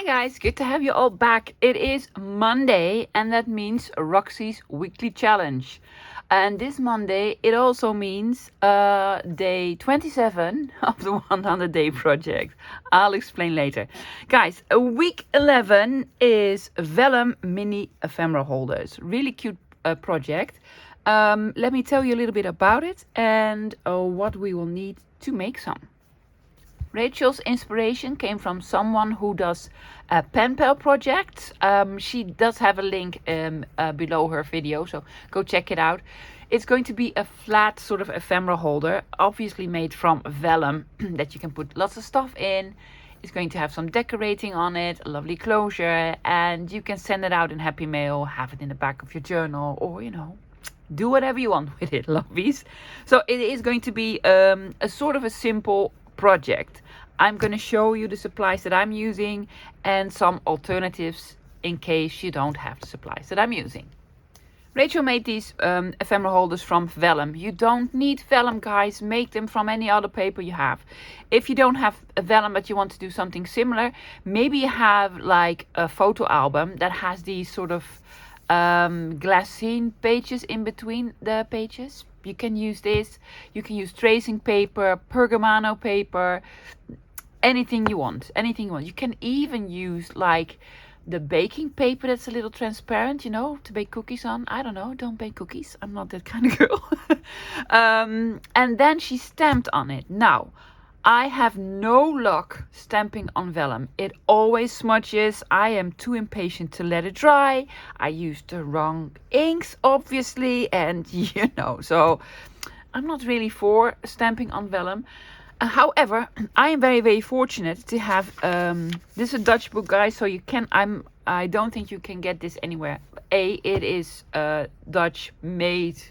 Hi guys, good to have you all back. It is Monday and that means Roxy's weekly challenge. And this Monday it also means day 27 of the 100 day project. I'll explain later. Guys, week 11 is Vellum mini ephemera holders. Really cute project. Let me tell you a little bit about it and what we will need to make some. Rachel's inspiration came from someone who does pen pal projects. She does have a link below her video, so go check it out. It's going to be a flat sort of ephemera holder, obviously made from vellum that you can put lots of stuff in. It's going to have some decorating on it, a lovely closure, and you can send it out in Happy Mail, have it in the back of your journal, or do whatever you want with it, lovies. So it is going to be a sort of a simple project. I'm going to show you the supplies that I'm using and some alternatives in case you don't have the supplies that I'm using. Rachel made these ephemera holders from vellum. You don't need vellum, guys. Make them from any other paper you have. If you don't have a vellum but you want to do something similar, maybe you have like a photo album that has these sort of glassine pages in between the pages. You can use this. You can use tracing paper, pergamano paper, anything you want. Anything you want. You can even use like the baking paper that's a little transparent, to bake cookies on. I don't know. Don't bake cookies. I'm not that kind of girl. And then she stamped on it. Now, I have no luck stamping on vellum. It always smudges. I am too impatient to let it dry. I used the wrong inks, obviously, and so I'm not really for stamping on vellum. However, I am very, very fortunate to have this is a Dutch book, guys, so I don't think you can get this anywhere. It is Dutch, made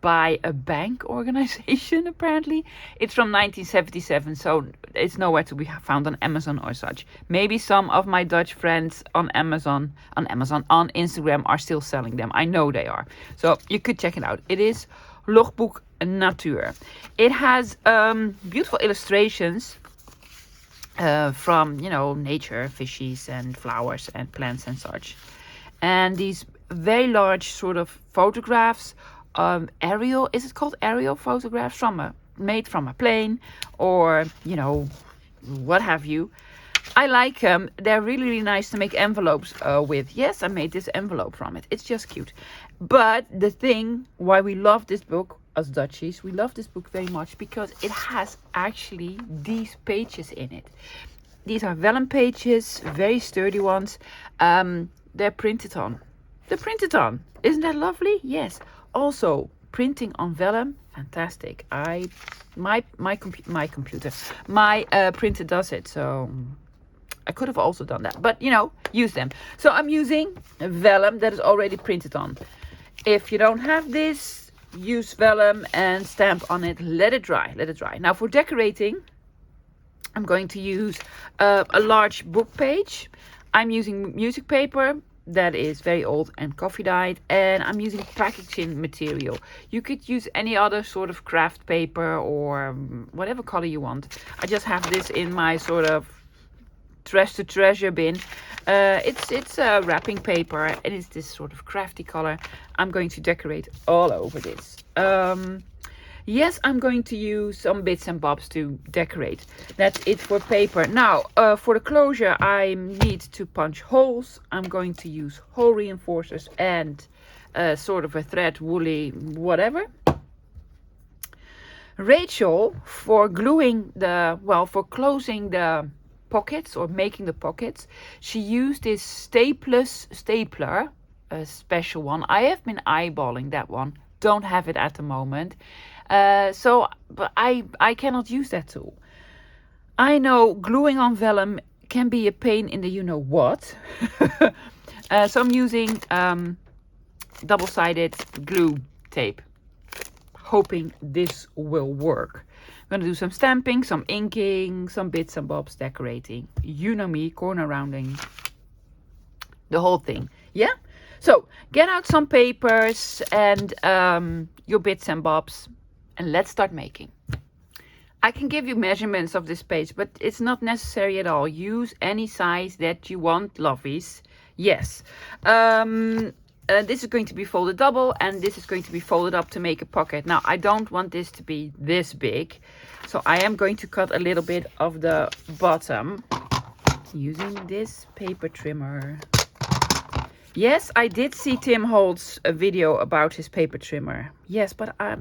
by a bank organization, apparently. It's from 1977, so it's nowhere to be found on Amazon or such. Maybe some of my Dutch friends on Instagram are still selling them. I know they are. So you could check it out. It is Logboek Natuur. It has beautiful illustrations from, nature, fishies and flowers and plants and such. And these very large sort of photographs, aerial, is it called aerial photographs made from a plane or, what have you. I like them. They're really, really nice to make envelopes with. Yes, I made this envelope from it. It's just cute. But the thing why we love this book, as Dutchies, we love this book very much because it has actually these pages in it. These are vellum pages, very sturdy ones. They're printed on. Isn't that lovely? Yes. Also, printing on vellum, fantastic. My printer does it, so I could have also done that, but use them. So I'm using vellum that is already printed on. If you don't have this, use vellum and stamp on it. Let it dry. Now for decorating, I'm going to use a large book page. I'm using music paper that is very old and coffee dyed, and I'm using packaging material. You could use any other sort of craft paper or whatever color you want. I just have this in my sort of trash to treasure bin. It's wrapping paper and it's this sort of crafty color. I'm going to decorate all over this. Yes, I'm going to use some bits and bobs to decorate. That's it for paper. Now, for the closure, I need to punch holes. I'm going to use hole reinforcers and sort of a thread, woolly, whatever. Rachel, for closing the pockets or making the pockets, she used this stapler, a special one. I have been eyeballing that one. Don't have it at the moment. But I cannot use that tool. I know gluing on vellum can be a pain in the what. So I'm using double-sided glue tape, hoping this will work. I'm gonna do some stamping, some inking, some bits and bobs, decorating. You know me, corner rounding, the whole thing. Yeah? So get out some papers and your bits and bobs. And let's start making. I can give you measurements of this page, but it's not necessary at all. Use any size that you want, lovies. Yes. This is going to be folded double, and this is going to be folded up to make a pocket. Now, I don't want this to be this big, so I am going to cut a little bit of the bottom using this paper trimmer. Yes, I did see Tim Holt's video about his paper trimmer. Yes, but I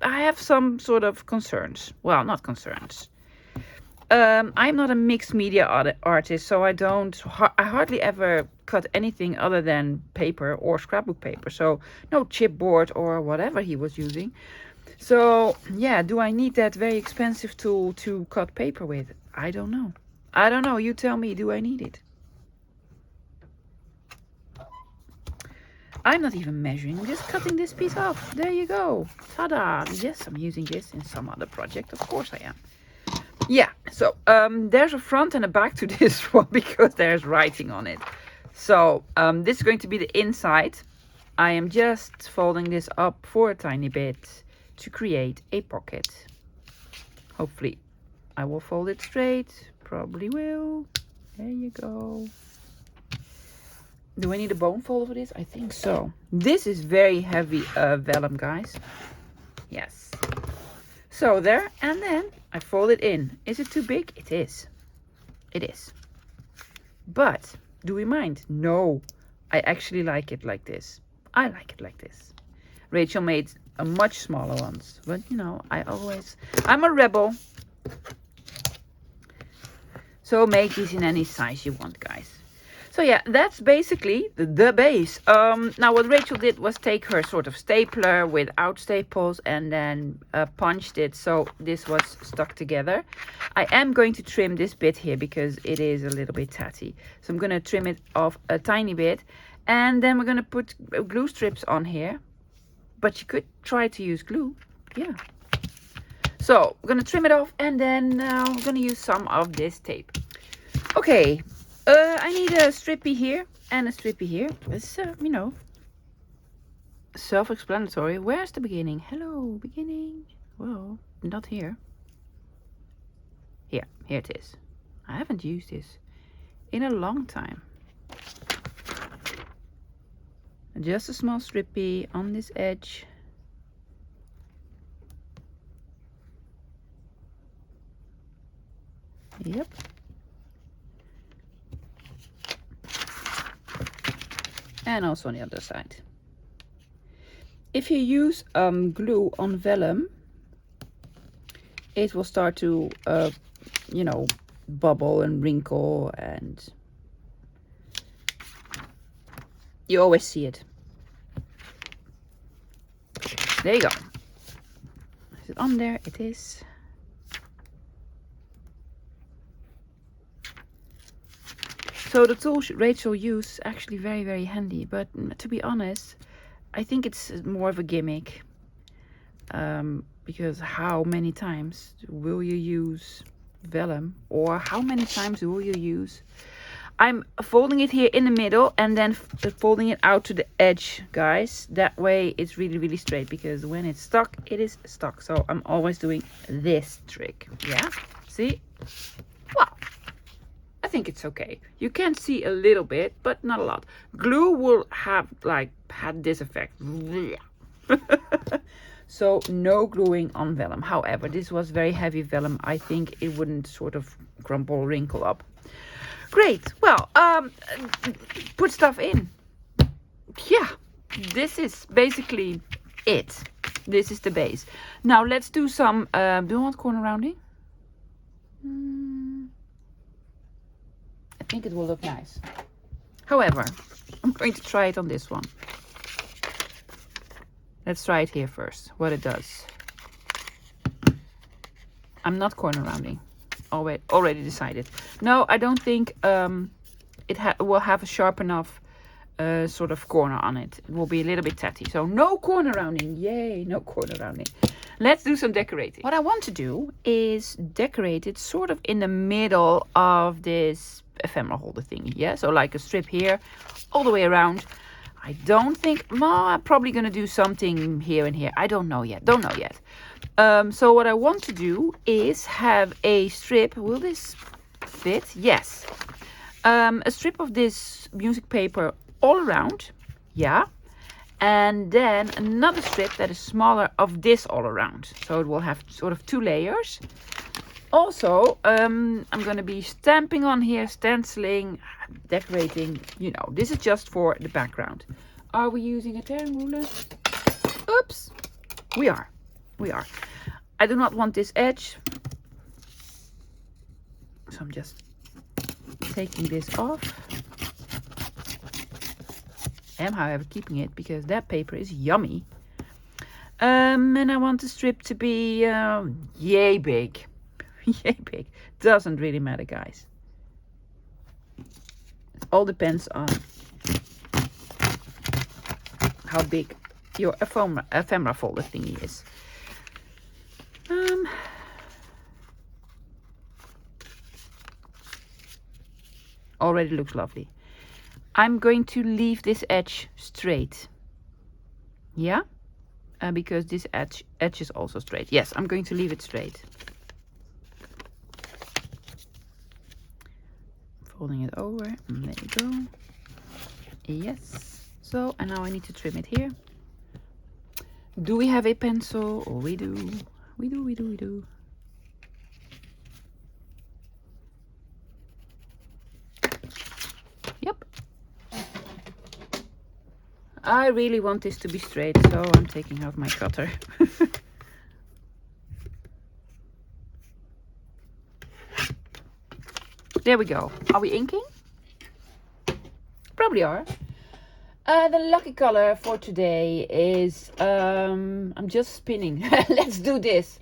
have some sort of concerns. Well, not concerns. I'm not a mixed media artist, so I hardly ever cut anything other than paper or scrapbook paper. So no chipboard or whatever he was using. So yeah, do I need that very expensive tool to cut paper with? I don't know. I don't know. You tell me, do I need it? I'm not even measuring, I'm just cutting this piece off. There you go. Ta-da! Yes, I'm using this in some other project. Of course I am. Yeah, so there's a front and a back to this one because there's writing on it. So this is going to be the inside. I am just folding this up for a tiny bit to create a pocket. Hopefully I will fold it straight. Probably will. There you go. Do I need a bone folder for this? I think so. This is very heavy vellum, guys. Yes. So there, and then I fold it in. Is it too big? It is. It is. But do we mind? No. I actually like it like this. I like it like this. Rachel made a much smaller ones. But you know, I'm a rebel. So make these in any size you want, guys. So yeah, that's basically the base. Now what Rachel did was take her sort of stapler without staples and then punched it so this was stuck together. I am going to trim this bit here because it is a little bit tatty. So I'm going to trim it off a tiny bit, and then we're going to put glue strips on here. But you could try to use glue. Yeah. So I'm going to trim it off, and then I'm going to use some of this tape. Okay. I need a strippy here and a strippy here. It's, you know, self-explanatory. Where's the beginning? Hello, beginning. Well, not here. Here it is. I haven't used this in a long time. Just a small strippy on this edge. Yep. And also on the other side. If you use glue on vellum, it will start to, you know, bubble and wrinkle, and you always see it. There you go. Is it on there? It is. So the tool Rachel used is actually very, very handy. But to be honest, I think it's more of a gimmick. Because how many times will you use vellum? Or how many times will you use... I'm folding it here in the middle and then folding it out to the edge, guys. That way it's really, really straight. Because when it's stuck, it is stuck. So I'm always doing this trick. Yeah? See? Wow. I think it's okay. You can see a little bit, but not a lot. Glue will have had this effect. So no gluing on vellum. However, this was very heavy vellum. I think it wouldn't sort of crumple, wrinkle up. Great. Well, put stuff in. Yeah, this is basically it. This is the base. Now let's do some. Do you want corner rounding? I think it will look nice. However, I'm going to try it on this one. Let's try it here first, what it does. I'm not corner rounding. Already decided. No, I don't think it will have a sharp enough sort of corner on it. It will be a little bit tatty. So no corner rounding. Yay, no corner rounding. Let's do some decorating. What I want to do is decorate it sort of in the middle of this ephemera holder thingy. Yeah, so like a strip here all the way around. I don't think, well, I'm probably going to do something here and here. I don't know yet. So what I want to do is have a strip. Will this fit? Yes. A strip of this music paper all around. Yeah. And then another strip that is smaller of this all around. So it will have sort of 2 layers. Also, I'm going to be stamping on here, stenciling, decorating. You know, this is just for the background. Are we using a tearing ruler? Oops. We are. I do not want this edge. So I'm just taking this off. I am, however, keeping it because that paper is yummy. And I want the strip to be yay big. Yay big. Doesn't really matter, guys. It all depends on how big your ephemera folder thingy is. Already looks lovely. I'm going to leave this edge straight. Yeah? Because this edge is also straight. Yes, I'm going to leave it straight. Folding it over. And there you go. Yes. So, and now I need to trim it here. Do we have a pencil? Oh, we do. We do. Yep. I really want this to be straight, so I'm taking out my cutter. There we go. Are we inking? Probably are. The lucky color for today is, I'm just spinning. Let's do this.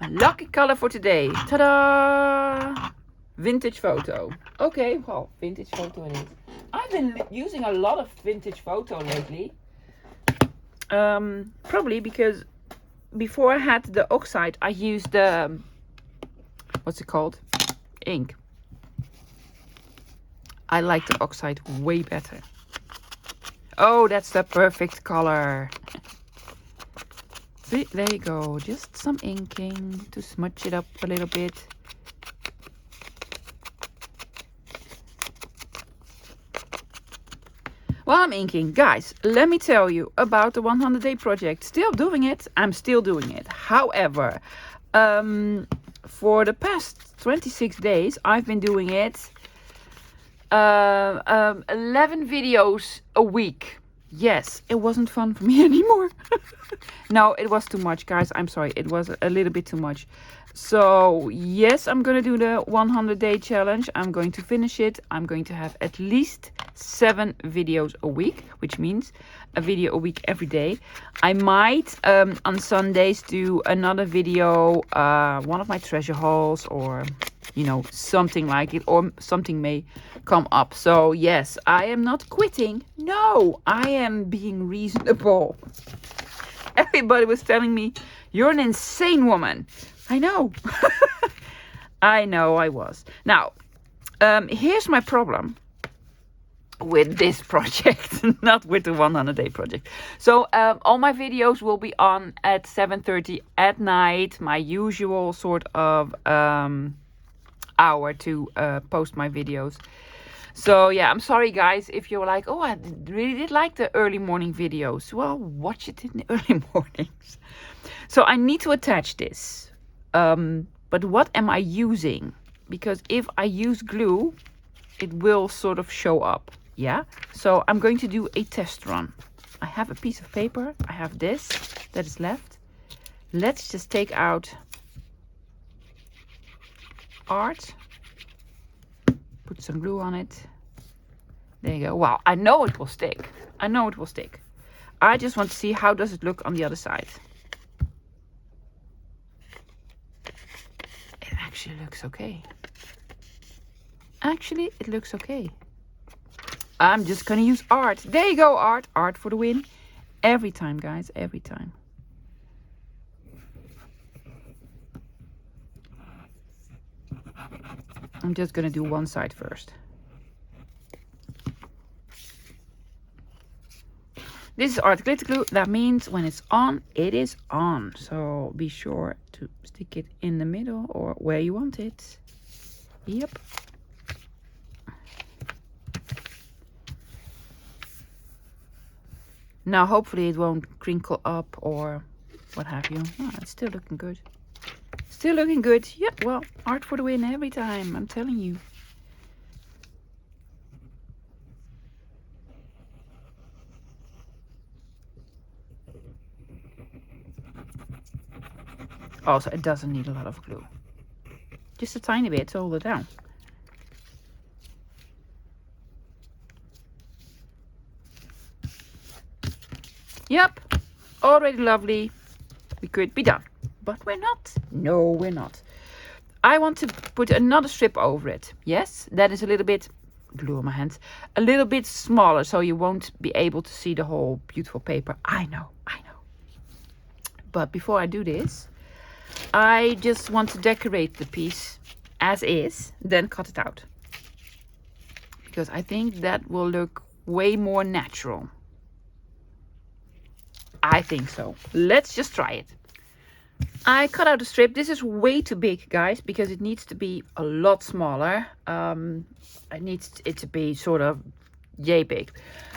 A lucky color for today. Ta-da! Vintage photo. Okay, well, vintage photo it is. I've been using a lot of vintage photo lately. Probably because before I had the oxide, I used the, what's it called? Ink. I like the oxide way better. Oh, that's the perfect color. See, there you go. Just some inking to smudge it up a little bit. While I'm inking, guys, let me tell you about the 100-day project. Still doing it. I'm still doing it. However, for the past 26 days, I've been doing it 11 videos a week. Yes, it wasn't fun for me anymore. No, it was too much, guys. I'm sorry. It was a little bit too much. So, yes, I'm going to do the 100-day challenge. I'm going to finish it. I'm going to have at least 7 videos a week, which means a video a week every day. I might, on Sundays, do another video, one of my treasure hauls, or, you know, something like it, or something may come up. So, yes, I am not quitting. No, I am being reasonable. Everybody was telling me, you're an insane woman. I know. I know I was. Now, here's my problem with this project, not with the 100-day project. So all my videos will be on at 7:30 at night, my usual sort of hour to post my videos. So yeah, I'm sorry guys if you're like, oh, I really did like the early morning videos. Well, watch it in the early mornings. So I need to attach this. But what am I using? Because if I use glue, it will sort of show up. Yeah. So I'm going to do a test run. I have a piece of paper. I have this that is left. Let's just take out art. Put some glue on it. There you go. Wow, I know it will stick. I know it will stick. I just want to see how does it look on the other side. It actually looks okay. Actually, it looks okay. I'm just gonna use art. There you go, art. Art for the win. Every time, guys. Every time. I'm just gonna do one side first. This is art glitter glue. That means when it's on, it is on. So be sure to stick it in the middle or where you want it. Yep. Now hopefully it won't crinkle up or what have you. Oh, it's still looking good. Still looking good. Yeah, well, art for the win every time, I'm telling you. Also, it doesn't need a lot of glue. Just a tiny bit to hold it down. Yep, already lovely. We could be done, but we're not. No, we're not. I want to put another strip over it. Yes, that is a little bit, glue on my hands, a little bit smaller, so you won't be able to see the whole beautiful paper. I know. But before I do this, I just want to decorate the piece as is, then cut it out. Because I think that will look way more natural. I think so. Let's just try it. I cut out a strip. This is way too big, guys, because it needs to be a lot smaller. It needs it to be sort of yay big.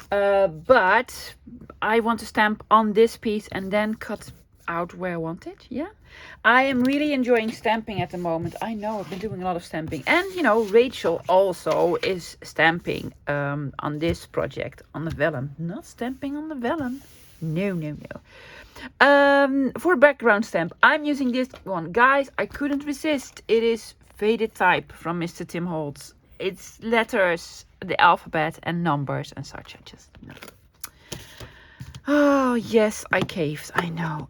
But I want to stamp on this piece and then cut out where I want it. Yeah, I am really enjoying stamping at the moment. I know I've been doing a lot of stamping, and you know, Rachel also is stamping on this project on the vellum. Not stamping on the vellum. No. For background stamp, I'm using this one. Guys, I couldn't resist. It is faded type from Mr. Tim Holtz. It's letters, the alphabet and numbers and such. I just know. Oh, yes, I caved. I know.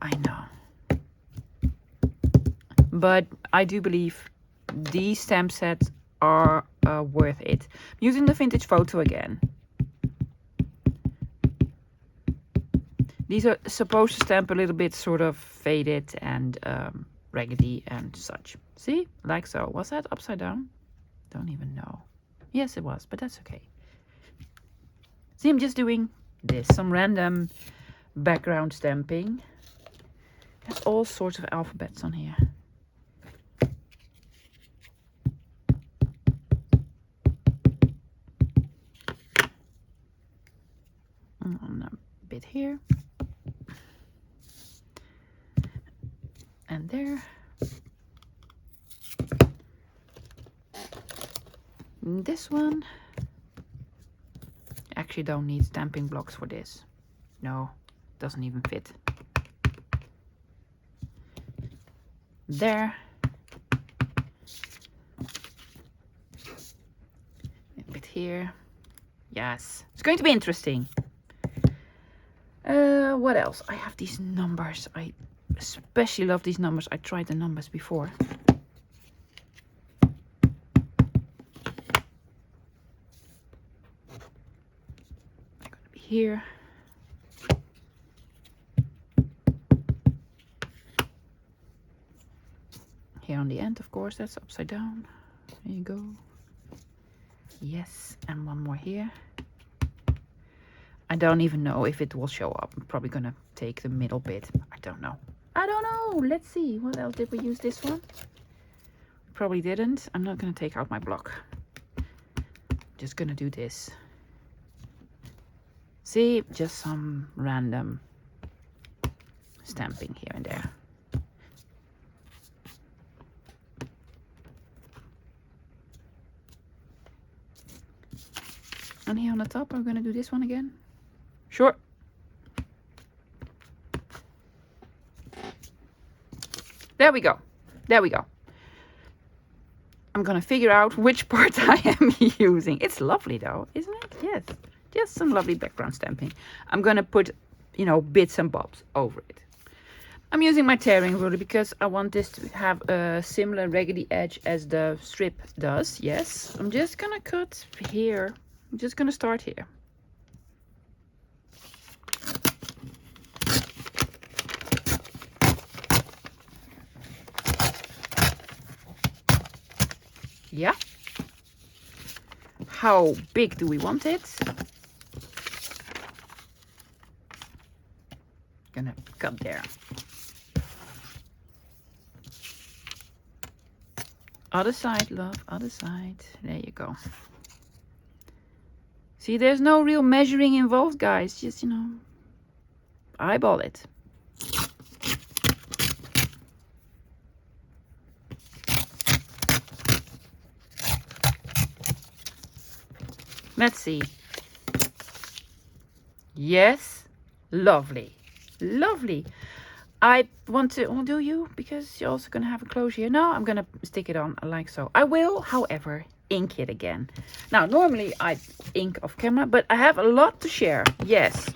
But I do believe these stamp sets are worth it. I'm using the vintage photo again. These are supposed to stamp a little bit sort of faded and raggedy and such. See? Like so. Was that upside down? Don't even know. Yes, it was, but that's okay. See, I'm just doing this. Some random background stamping. There's all sorts of alphabets on here. On a bit here. And there. And this one. Actually don't need stamping blocks for this. No, doesn't even fit. There. A bit here. Yes, it's going to be interesting. What else? I have these numbers. I especially love these numbers. I tried the numbers before. They're gonna be here. Here on the end, of course, that's upside down. There you go. Yes, and one more here. I don't even know if it will show up. I'm probably gonna take the middle bit. I don't know. Let's see. What else did we use this one? Probably didn't. I'm not gonna take out my block. Just gonna do this. See, just some random stamping here and there. And here on the top, I'm gonna do this one again. Sure. There we go. There we go. I'm gonna figure out which part I am using. It's lovely though, isn't it? Yes. Just some lovely background stamping. I'm gonna put, you know, bits and bobs over it. I'm using my tearing ruler because I want this to have a similar raggedy edge as the strip does. Yes. I'm just gonna cut here. I'm just gonna start here. Yeah. How big do we want it? cut there. Other side, love, other side. There you go. See, there's no real measuring involved, guys. Just, you know, eyeball it. Let's see. Yes, lovely, lovely. I want to, oh, do you? Because you're also going to have a closure here. No, I'm going to stick it on like so. I will, however, ink it again. Now, normally I ink off camera, but I have a lot to share. Yes,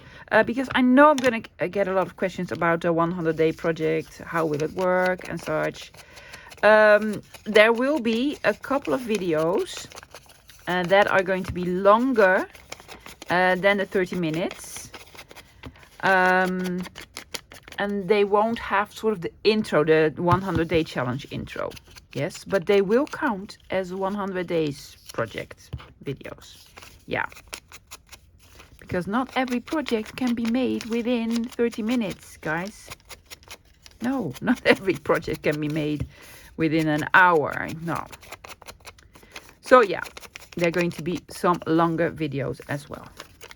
because I know I'm going to get a lot of questions about the 100-day project. How will it work and such. There will be a couple of videos that are going to be longer than the 30 minutes. And they won't have sort of the intro, the 100-day challenge intro. Yes, but they will count as 100 days project videos. Yeah. Because not every project can be made within 30 minutes, guys. No, not every project can be made within an hour. No. So yeah, there are going to be some longer videos as well.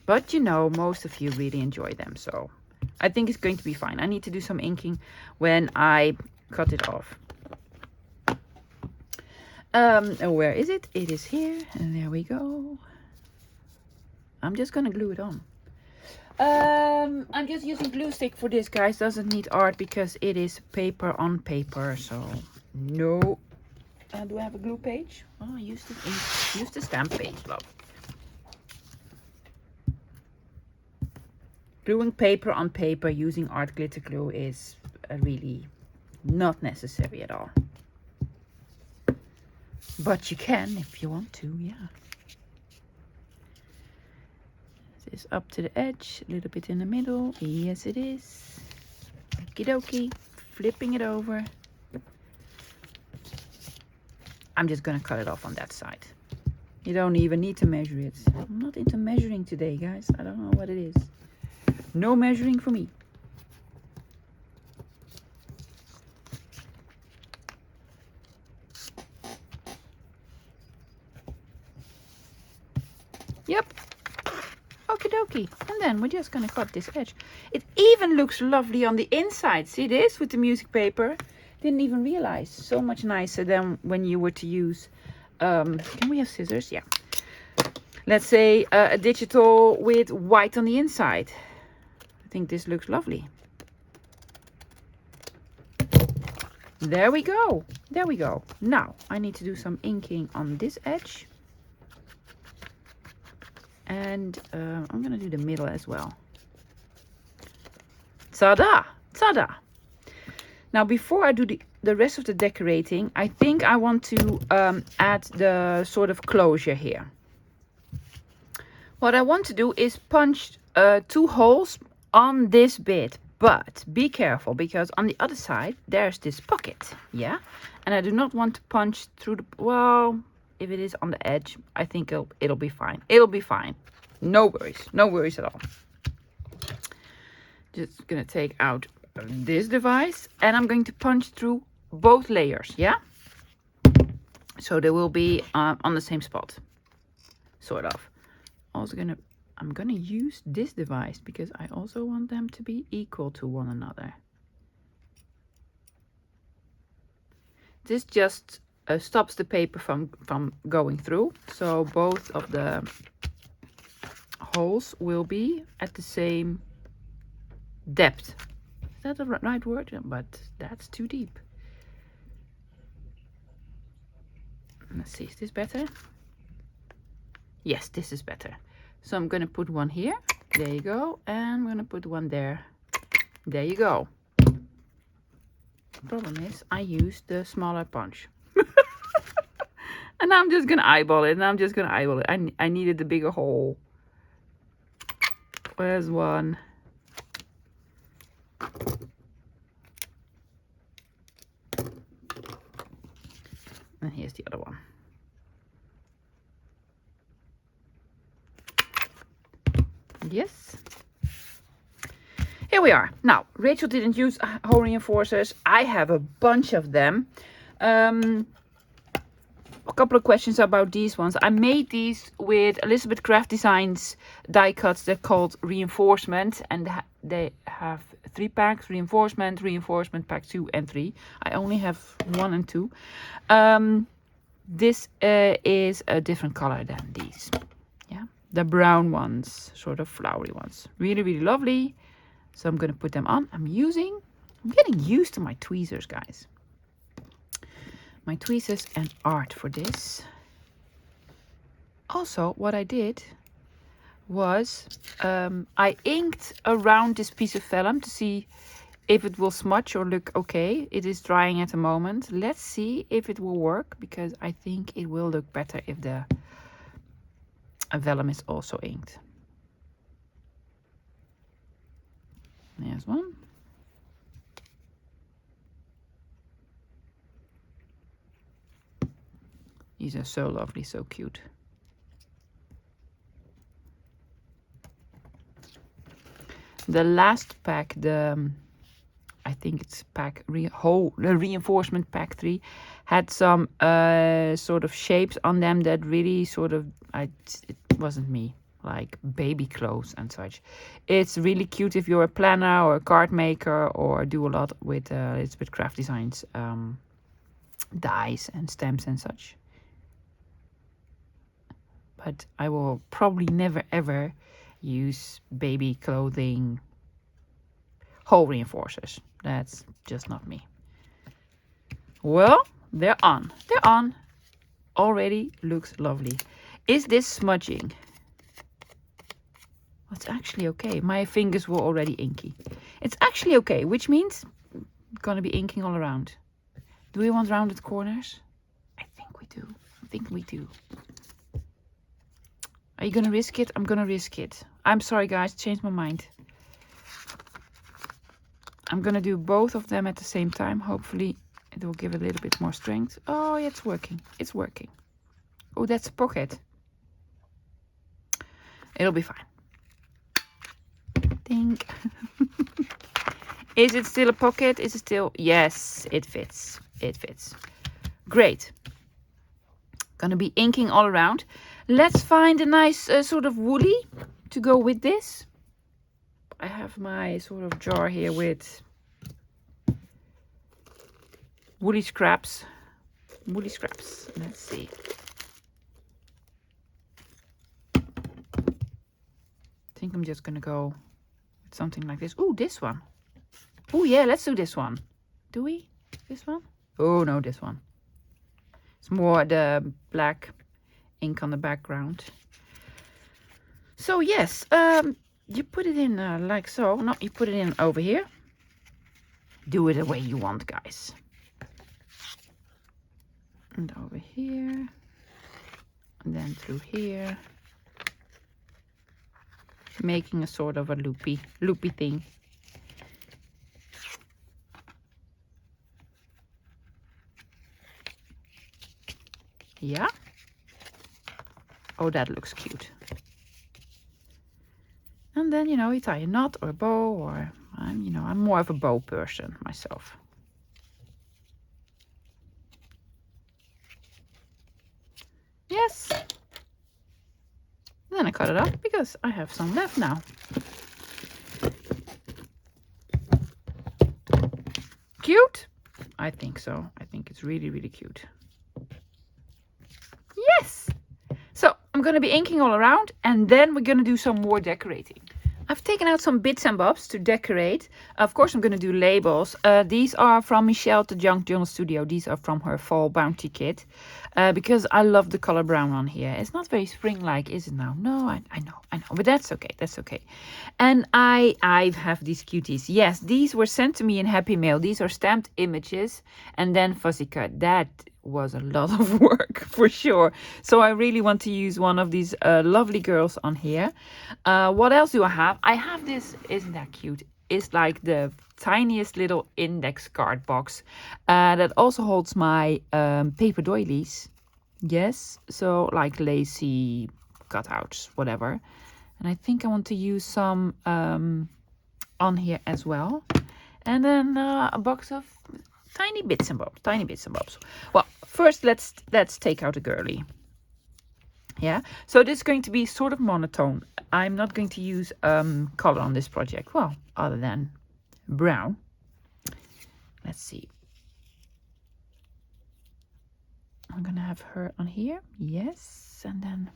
But you know, most of you really enjoy them, so I think it's going to be fine. I need to do some inking when I cut it off. Where is it? It is here, and there we go. I'm just gonna glue it on. I'm just using glue stick for this, guys. Doesn't need art because it is paper on paper, so no. Do I have a glue page? Oh, I used the stamp page, love. Gluing paper on paper using art glitter glue is really not necessary at all. But you can if you want to, yeah. This is up to the edge, a little bit in the middle. Yes, it is. Okie dokie. Flipping it over. I'm just gonna cut it off on that side. You don't even need to measure it. I'm not into measuring today, guys. I don't know what it is. No measuring for me. Yep. Okie dokie. And then we're just gonna cut this edge. It even looks lovely on the inside. See this with the music paper? Didn't even realize. So much nicer than when you were to use, can we have scissors? Yeah. Let's say a digital with white on the inside. I think this looks lovely. There we go. There we go. Now I need to do some inking on this edge. And I'm going to do the middle as well. Ta-da! Ta-da! Now before I do the rest of the decorating, I think I want to add the sort of closure here. What I want to do is punch 2 holes on this bit, but be careful because on the other side there's this pocket, yeah, and I do not want to punch through the, well, if it is on the edge, I think it'll be fine. It'll be fine. No worries at all. Just gonna take out this device and I'm going to punch through both layers, yeah, so they will be on the same spot, sort of. I'm gonna use this device because I also want them to be equal to one another. This just stops the paper from going through, so both of the holes will be at the same depth. Is that the right word? But that's too deep. Let's see, is this better? Yes, this is better. So I'm going to put one here. There you go. And I'm going to put one there. There you go. The problem is I used the smaller punch. And I'm just going to eyeball it. I needed the bigger hole. Where's one? And here's the other one. Yes. here we are. Now, Rachel didn't use hole reinforcers. I have a bunch of them. A couple of questions about these ones. I made these with Elizabeth Craft Designs die cuts. They're called Reinforcement, and they have 3 packs: Reinforcement pack 2 and 3. I only have 1 and 2. This is a different color than these. Yeah, the brown ones, sort of flowery ones. Really, really lovely. So I'm gonna put them on. I'm getting used to my tweezers, guys. My tweezers and art for this. Also, what I did was I inked around this piece of vellum to see if it will smudge or look okay. It is drying at the moment. Let's see if it will work, because I think it will look better if the vellum is also inked. There's one. These are so lovely, so cute. The last pack, I think it's the reinforcement pack 3, had some sort of shapes on them that really sort of, it wasn't me, like baby clothes and such. It's really cute if you're a planner or a card maker or do a lot with Elizabeth Craft Designs dies and stamps and such. But I will probably never ever use baby clothing hole reinforcers. That's just not me. Well, they're on. They're on. Already looks lovely. Is this smudging? It's actually okay. My fingers were already inky. It's actually okay, which means it's gonna be inking all around. Do we want rounded corners? I think we do. I think we do. Are you gonna risk it? I'm gonna risk it. I'm sorry, guys. Changed my mind. I'm gonna do both of them at the same time. Hopefully it will give a little bit more strength. Oh, yeah, it's working. It's working. Oh, that's a pocket. It'll be fine. Think. Is it still a pocket? Is it still? Yes, it fits. It fits. Great. Gonna be inking all around. Let's find a nice sort of woolly to go with this. I have my sort of jar here with woolly scraps. Woolly scraps. Let's see. I think I'm just gonna go with something like this. Ooh, this one. Oh yeah, let's do this one. Do we? This one? Oh no, this one. It's more the black ink on the background. So yes, you put it in like so. No, you put it in over here. Do it the way you want, guys. And over here. And then through here. Making a sort of a loopy thing. Yeah. Oh, that looks cute. And then, you know, you tie a knot or a bow, or I'm more of a bow person myself. Yes. Then I cut it off because I have some left now. Cute? I think so. I think it's really, really cute. Yes! So I'm going to be inking all around, and then we're going to do some more decorating. I've taken out some bits and bobs to decorate. Of course, I'm going to do labels. These are from Michelle at the Junk Journal Studio. These are from her Fall Bounty Kit. Because I love the color brown on here. It's not very spring-like, is it now? No, I know. But that's okay. That's okay. And I have these cuties. Yes, these were sent to me in Happy Mail. These are stamped images and then fuzzy cut. That was a lot of work for sure. So I really want to use one of these lovely girls on here. What else do I have? I have this. Isn't that cute? It's like the tiniest little index card box that also holds my paper doilies. Yes, so like lacy cutouts, whatever. And I think I want to use some on here as well. And then a box of tiny bits and bobs. Well, first let's take out a girly. Yeah, so this is going to be sort of monotone. I'm not going to use color on this project. Well, other than brown. Let's see. I'm gonna have her on here. Yes, and then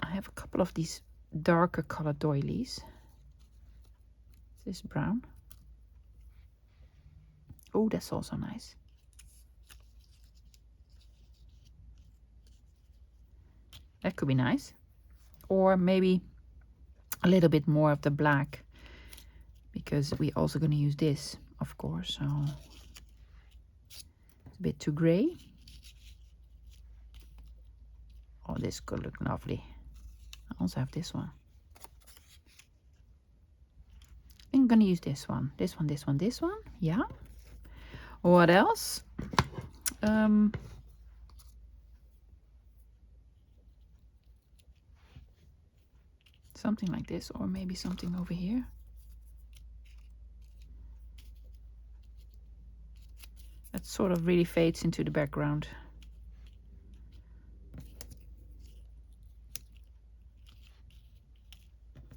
I have a couple of these darker colored doilies. This is brown. Oh, that's also nice. That could be nice. Or maybe a little bit more of the black, because we're also going to use this, of course. So it's a bit too gray. Oh, this could look lovely. I also have this one. I'm going to use this one. This one, this one, this one. Yeah. What else? Something like this, or maybe something over here. That sort of really fades into the background.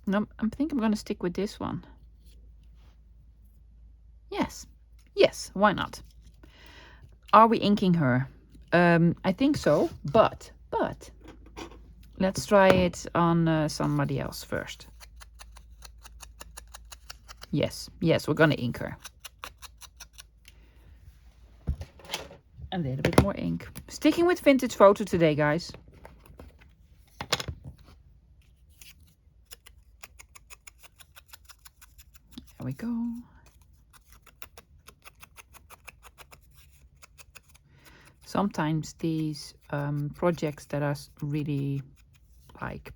No, I think I'm going to stick with this one. Yes. Yes, why not? Are we inking her? I think so, but let's try it on somebody else first. Yes, we're gonna ink her. A little bit more ink. Sticking with vintage photo today, guys. There we go. Sometimes these projects that are really like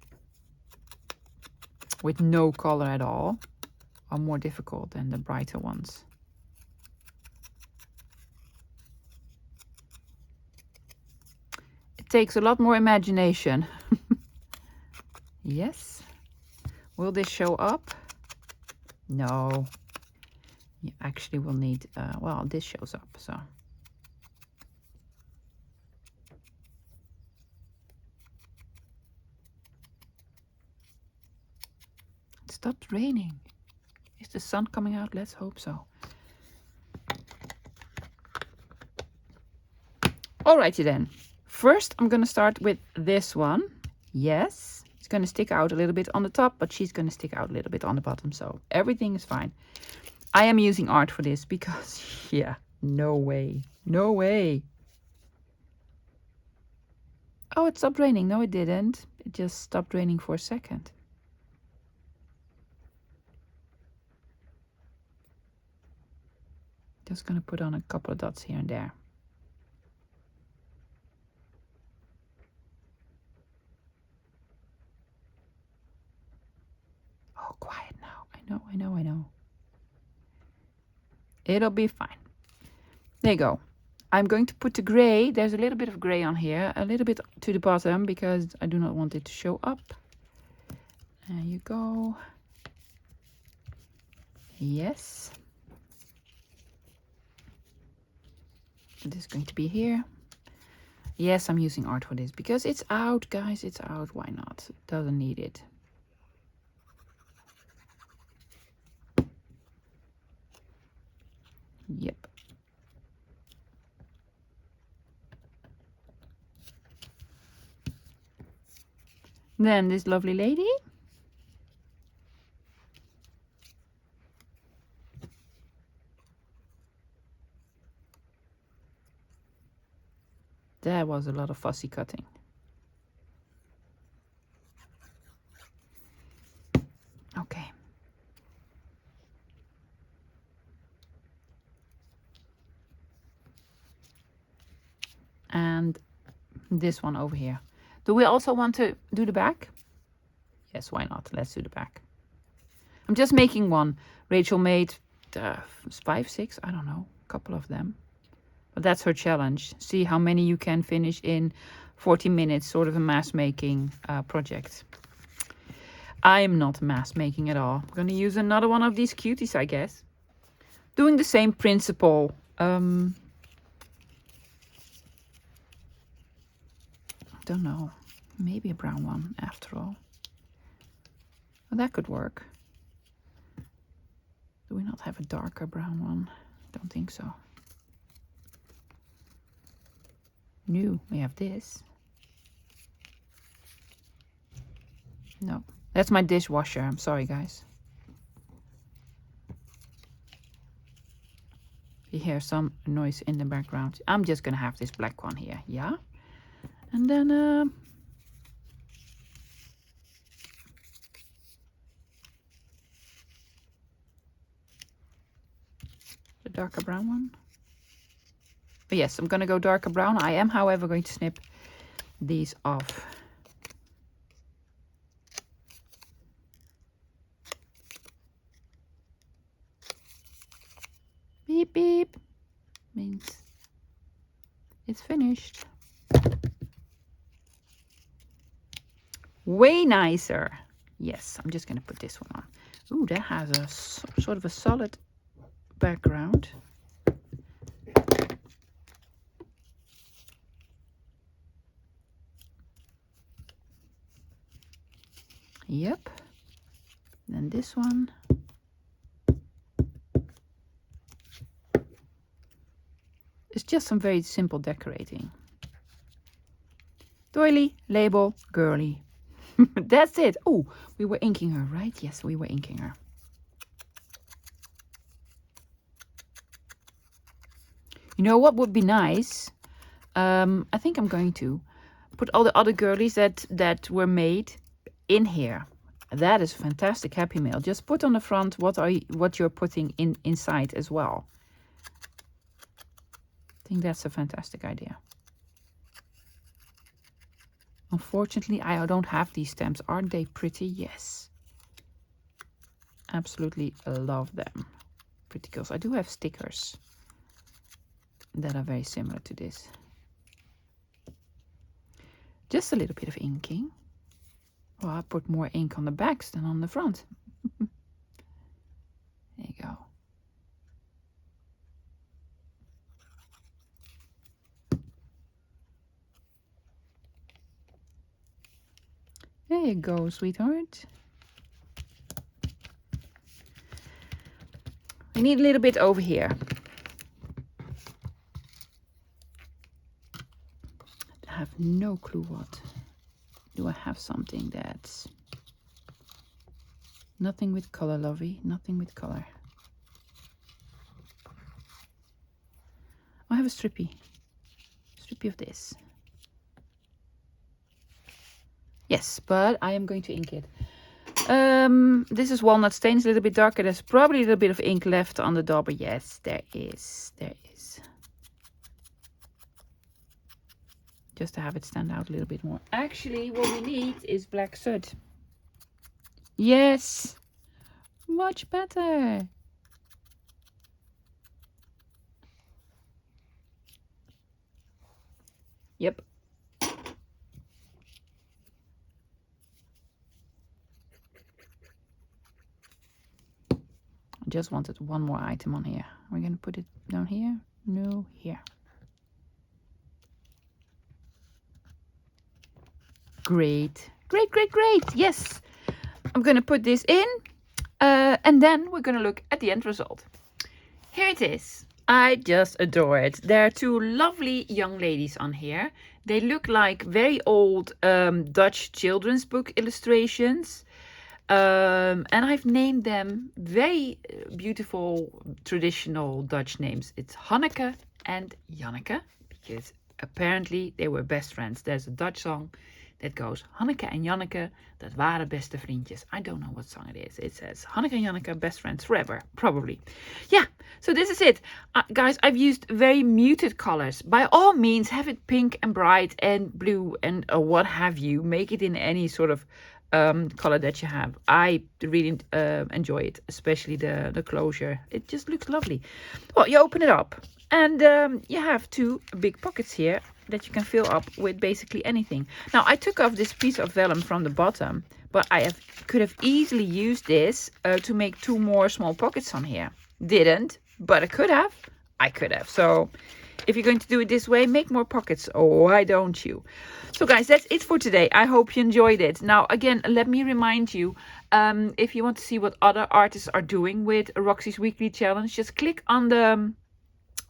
with no color at all are more difficult than the brighter ones. It takes a lot more imagination. Yes. Will this show up? No. You actually will need, well, this shows up, so. It stopped raining. Is the sun coming out? Let's hope so. Alrighty then. First, I'm gonna start with this one. Yes, it's gonna stick out a little bit on the top, but she's gonna stick out a little bit on the bottom, so everything is fine. I am using art for this because, yeah, no way. No way. Oh, it stopped raining. No, it didn't. It just stopped raining for a second. Just gonna put on a couple of dots here and there. Oh, quiet now. I know. It'll be fine. There you go. I'm going to put the gray. There's a little bit of gray on here, a little bit to the bottom because I do not want it to show up. There you go. Yes. This is going to be here. Yes, I'm using art for this because it's out, guys. It's out. Why not? Doesn't need it. Yep. Then this lovely lady. There was a lot of fussy cutting. Okay. And this one over here. Do we also want to do the back? Yes, why not? Let's do the back. I'm just making one. Rachel made 5, 6, I don't know, a couple of them. But that's her challenge. See how many you can finish in 40 minutes, sort of a mass making project. I am not mass making at all. I'm going to use another one of these cuties, I guess. Doing the same principle. I don't know. Maybe a brown one after all. Well, that could work. Do we not have a darker brown one? I don't think so. No, we have this. No, that's my dishwasher. I'm sorry, guys. You hear some noise in the background. I'm just gonna have this black one here, yeah? And then the darker brown one. But yes, I'm gonna go darker brown. I am, however, going to snip these off. Beep beep means it's finished. Way nicer. Yes, I'm just gonna put this one on. Ooh, that has a sort of a solid background. Yep. Then this one. It's just some very simple decorating. Doily, label, girly. That's it. Oh, we were inking her, right? Yes, we were inking her. You know what would be nice? I think I'm going to put all the other girlies that were made in here. That is fantastic Happy Mail. Just put on the front what you're putting inside as well. I think that's a fantastic idea. Unfortunately, I don't have these stamps. Aren't they pretty? Yes. Absolutely love them. Pretty girls. I do have stickers that are very similar to this. Just a little bit of inking. Well, I put more ink on the backs than on the front. There you go. There you go, sweetheart. We need a little bit over here. I have no clue what. Do I have something that's... Nothing with color, lovey. Nothing with color. I have a strippy. Strippy of this. Yes, but I am going to ink it. This is walnut stain. It's a little bit darker. There's probably a little bit of ink left on the dauber. Yes, there is. There is. Just to have it stand out a little bit more. Actually, what we need is black soot. Yes. Much better. Yep. I just wanted one more item on here. We're going to put it down here. No, here. Great. Great, great, great. Yes. I'm going to put this in. And then we're going to look at the end result. Here it is. I just adore it. There are two lovely young ladies on here. They look like very old Dutch children's book illustrations. And I've named them very beautiful traditional Dutch names. It's Hanneke and Janneke, because apparently they were best friends. There's a Dutch song that goes, Hanneke en Janneke, dat waren beste vriendjes. I don't know what song it is. It says, Hanneke and Janneke, best friends forever, probably. Yeah, so this is it. Guys, I've used very muted colors. By all means, have it pink and bright and blue and what have you. Make it in any sort of color that you have. I really enjoy it, especially the closure. It just looks lovely. Well, you open it up and you have two big pockets here that you can fill up with basically anything. Now, I took off this piece of vellum from the bottom, but could have easily used this to make 2 more small pockets on here. Didn't, but I could have. So if you're going to do it this way, make more pockets. Why don't you? So guys, that's it for today. I hope you enjoyed it. Now, again, let me remind you, if you want to see what other artists are doing with Roxy's Weekly Challenge, just click on the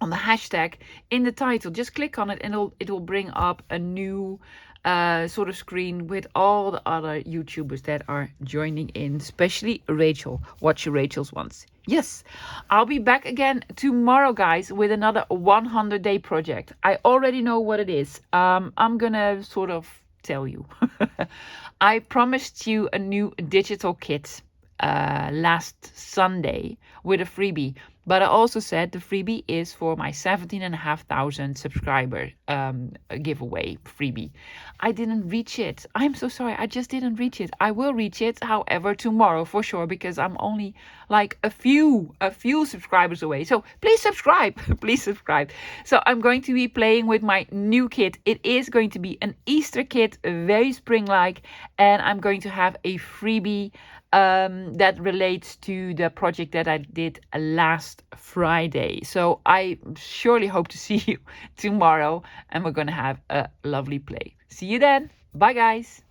hashtag in the title. Just click on it and it will bring up a new sort of screen with all the other YouTubers that are joining in, especially Rachel. Watch your Rachel's ones. Yes, I'll be back again tomorrow, guys, with another 100-day project. I already know what it is. I'm gonna sort of tell you. I promised you a new digital kit last Sunday with a freebie, but I also said the freebie is for my 17,500 subscriber giveaway freebie. I didn't reach it. I'm so sorry. I just didn't reach it. I will reach it, however, tomorrow for sure, because I'm only like a few subscribers away. So please subscribe. Please subscribe. So I'm going to be playing with my new kit. It is going to be an Easter kit, very spring-like, and I'm going to have a freebie that relates to the project that I did last Friday. So I surely hope to see you tomorrow, and we're going to have a lovely play. See you then. Bye, guys.